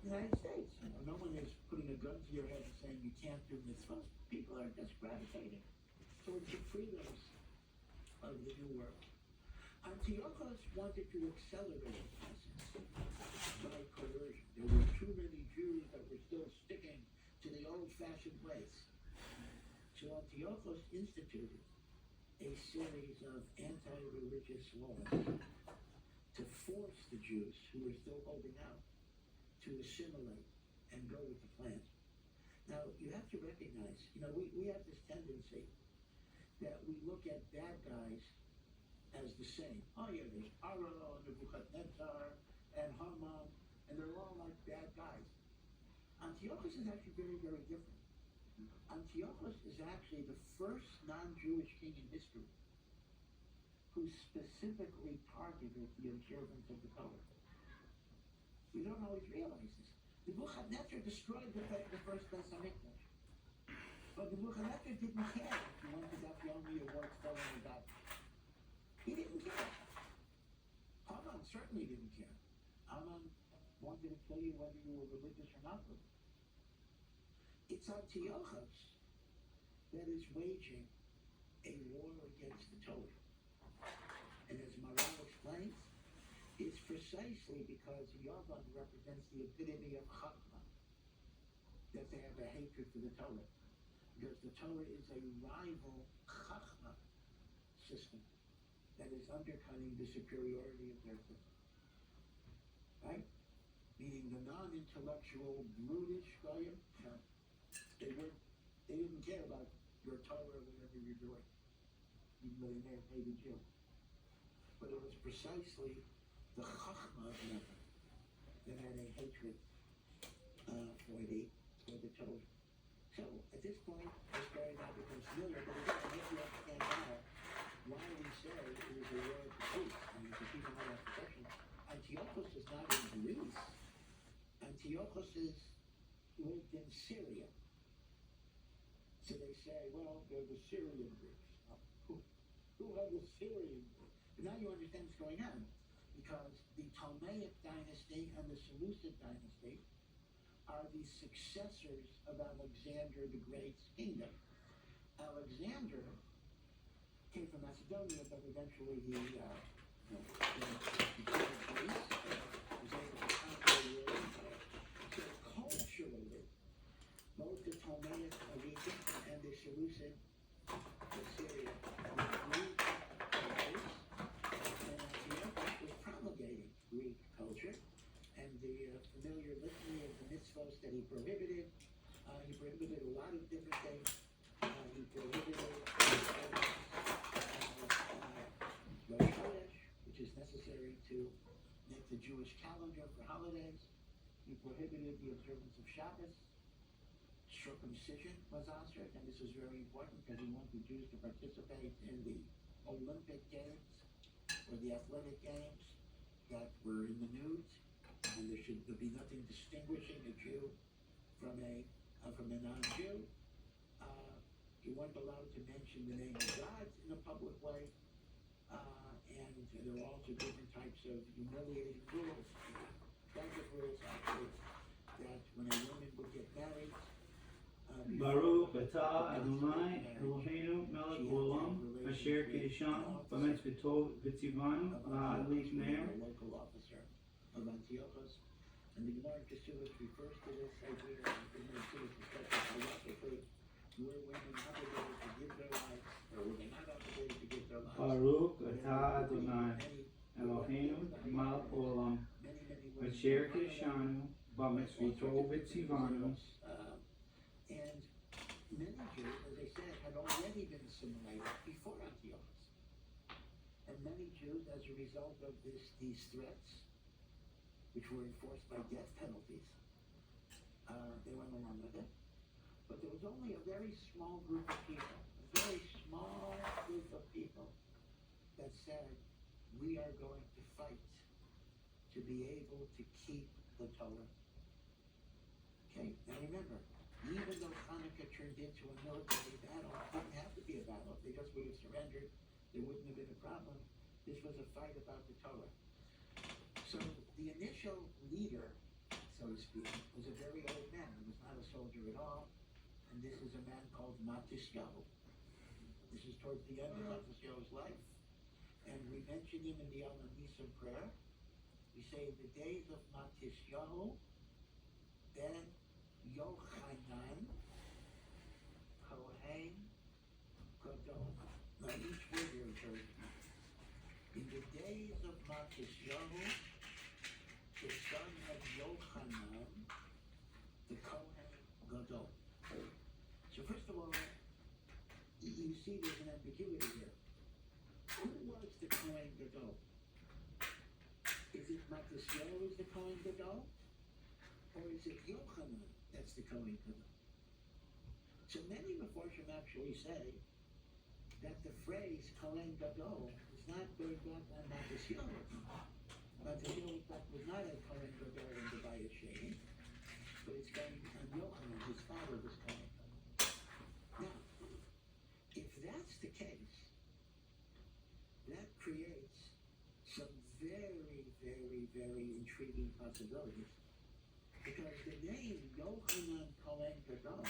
United States. No one is putting a gun to your head and saying you can't do mitzvahs. People are just gravitating towards the freedoms of the new world. Antiochus wanted to accelerate the process by coercion. There were too many Jews that were still sticking to the old-fashioned ways. So Antiochus instituted a series of anti-religious laws to force the Jews who were still holding out to assimilate and go with the plan. Now, you have to recognize, we have this tendency that we look at bad guys as the same. Oh yeah, there's Paro, Nebuchadnezzar, and Haman, and they're all like bad guys. Antiochus is actually very, very different. Antiochus is actually the first non-Jewish king in history who specifically targeted the observance of the Torah. We don't always realize this. Nebuchadnezzar destroyed the first Beis Hamikdash. But Nebuchadnezzar didn't care if you went to Dafyomi or worked still in the God. He didn't care. Haman certainly didn't care. Haman wanted to kill you whether you were religious or not religious. It's Antiochus that is waging a war against the Torah. And as Maral explains, it's precisely because Yavan represents the epitome of Chachma that they have a hatred for the Torah. Because the Torah is a rival Chachma system that is undercutting the superiority of their system. Right? Meaning the non-intellectual, brutish Goyim, they didn't care about your Torah or whatever you're doing, even though they may have hated you. But it was precisely the Chachma of Nebuchadnezzar that had a hatred for the Torah. So at this point, the story now becomes familiar, but again, I hope you understand now why we say it is a war of the Greeks. I mean, for people not have perception, Antiochus is not in Greece. Antiochus lived in Syria. So they say, well, they're the Syrian Greeks. Who are the Syrian Greeks? But now you understand what's going on. Because the Ptolemaic dynasty and the Seleucid dynasty are the successors of Alexander the Great's kingdom. Alexander came from Macedonia, but eventually he came to Greece, was able to conquer the empire. So culturally, both the Ptolemaic of Egypt and the Seleucid of Syria were Greek cultures, and Antiochus was promulgating Greek culture, and the familiar litany of the mitzvahs that he prohibited. He prohibited a lot of different things. He prohibited Rosh Chodesh, which is necessary to make the Jewish calendar for holidays. He prohibited the observance of Shabbos. Circumcision was assured, and this was very important because he wanted Jews to participate in the Olympic Games or the athletic games that were in the nude, and there should be nothing distinguishing a Jew from a non-Jew. You weren't allowed to mention the name of God in a public way, and there were also different types of humiliating rules, tragic rules actually, that when a woman would get married, Baruch atah Adonai Eloheinu melech olam asher kiddushanu b'mitzvot v'tzivanu la'adlik ne'er. Local officer of Antiochus, and the Gemara Kesuvos refers to this idea in the Kesuvos discussion halachically. Were women obligated to give their lives, or were they not obligated to give their lives? Baruch atah Adonai Eloheinu melech olam asher kiddushanu b'mitzvot v'tzivanu. And many Jews, as I said, had already been assimilated before Antiochus. And many Jews, as a result of these threats, which were enforced by death penalties, they went along with it. But there was only a very small group of people, that said, we are going to fight to be able to keep the Torah. Okay, now remember, even though Hanukkah turned into a military battle, it didn't have to be a battle. If they just would have surrendered, there wouldn't have been a problem. This was a fight about the Torah. So the initial leader so to speak, was a very old man. He was not a soldier at all. And this is a man called Matisyahu. This is towards the end of Matisyahu's life. And we mention him in the Yom Nisan prayer. We say in the days of Matisyahu, ben Yochanan, Kohen Gadol. Now each word here is very important. In the days of Matisyahu, the son of Yochanan, the Kohen Gadol. So first of all, you see there's an ambiguity here. Who was the Kohen Gadol? Is it Matisyahu is the Kohen Gadol? Or is it Yochanan that's the Kohen Gadol? So many Meforshim actually say that the phrase Kohen Gadol is not going back on Matisyahu. Matisyahu, in fact, was not a Kohen Gadol in the Bayit Sheni, but it's going on Yochanan, his father was Kohen Gadol. Now, if that's the case, that creates some very, very, very intriguing possibilities. Because the name Yochanan Kohen Gadol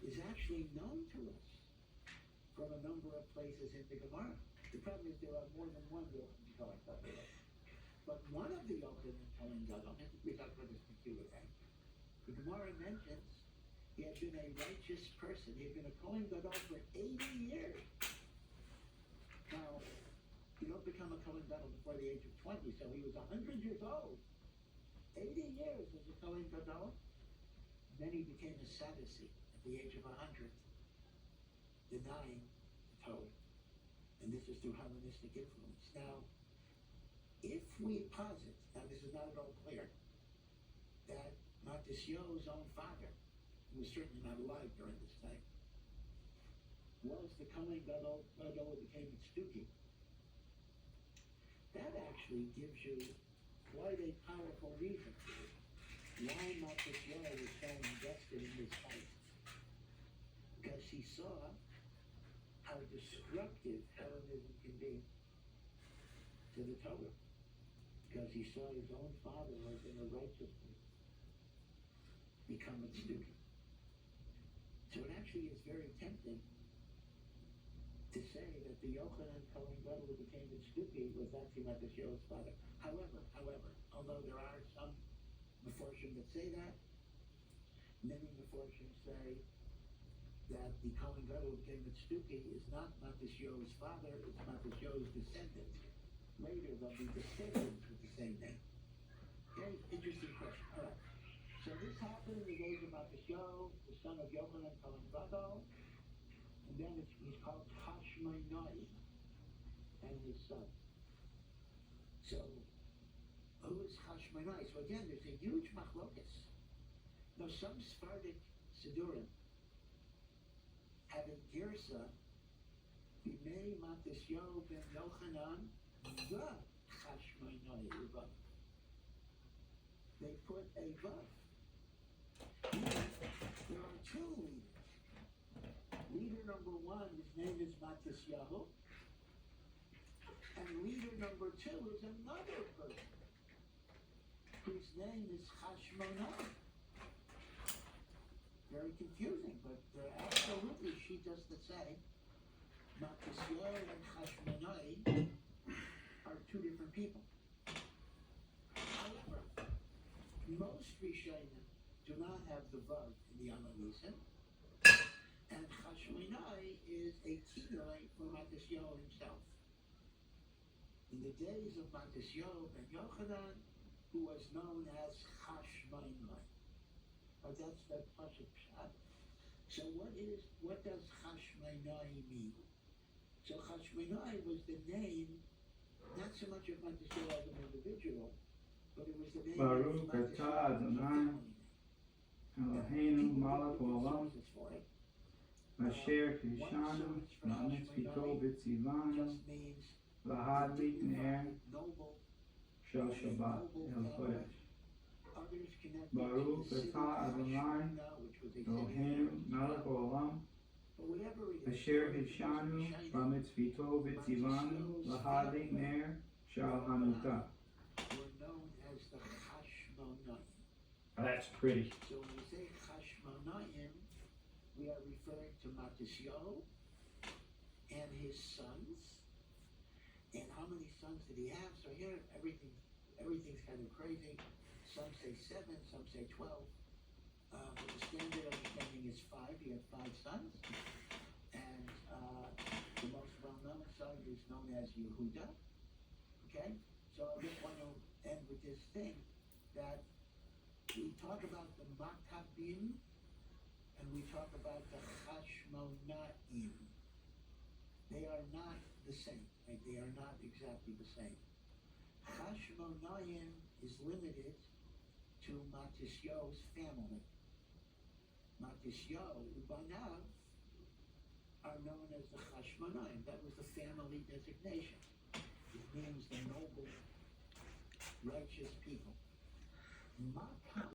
is actually known to us from a number of places in the Gemara. The problem is there are more than one Yochanan Kohen Gadol. But one of the Yochanan Kohen Gadol, I think we talked about this peculiar thing, the Gemara mentions he had been a righteous person. He had been a Kohen Gadol for 80 years. Now, you don't become a Kohen Gadol before the age of 20, so he was 100 years old. 80 years as a Kohen Gadol. Then he became a Sadducee at the age of 100, denying the Torah. And this is through Hellenistic influence. Now, if we posit, now this is not at all clear, that Matisyahu's own father, who was certainly not alive during this time, was the Kohen Gadol who became Tzduki, that actually gives you quite a powerful reason why Matisyahu was so invested in this fight. Because he saw how destructive Hellenism can be to the Torah. Because he saw his own father was in a righteous place become a Tzduki. So it actually is very tempting to say that the Yochanan Kohen Gadol who became the Tzduki was actually Matisyahu's father. However, although there are some Meforshim that say that, many Meforshim say that the Kohen Gadol who became the Tzduki is not Matisyahu's father, it's Matisyahu's descendant. Later they'll be descendants with the same name. Okay, interesting question. All right. So this happened in the days of Matisyahu, the son of Yochanan Kohen Gadol, and then he's called Hashmonai and his son. So, who is Hashmonai? So again, there's a huge machlokas. Now, some Sephardic Sidurim have a girsa, Bimei Matisyahu ben Yochanan, the Hashmonai Uvav. They put a vav. There are two leaders. Leader number one, his name is Matisyahu. And leader number two is another person whose name is Hashmonai. Very confusing, but they're absolutely, she does the say, Matisyahu and Hashmonai are two different people. However, most Rishonim do not have the vav in the Yom Nisan, and Hashmonai is a kinoi for Matisyahu himself. In the days of Matisyahu ben Yochanan, who was known as Hashmonai. That's the Pasuk Pshat. So what does Hashmonai mean? So Hashmonai was the name, not so much of Matisyahu as an individual, but it was the name Baruch of Matisyahu atah as a Adonai, Eloheinu malach olam, asher kishanu, ma'amitzvito b'tzivanu, lahadlik ner, shel Shabbat el Kodesh. Baruch atah Adonai, Eloheinu malach olam, asher kishanu, ma'amitzvito b'tzivanu, lahadlik ner, shel Hanukkah. Were known as the Hashmonai. Oh, that's pretty. So when we say Chashmonaim, we are referring to Matisyahu and his sons. And how many sons did he have? So here, everything's kind of crazy. Some say 7, some say 12. But the standard understanding is 5. He had 5 sons. And the most well-known son is known as Yehuda. Okay? So I just want to end with this thing, that we talk about the Maccabim, and we talk about the Chashmonaim. They are not the same. Right? They are not exactly the same. Chashmonaim is limited to Matisyahu's family. Matisyahu, by now, are known as the Chashmonaim. That was the family designation. It means the noble, righteous people.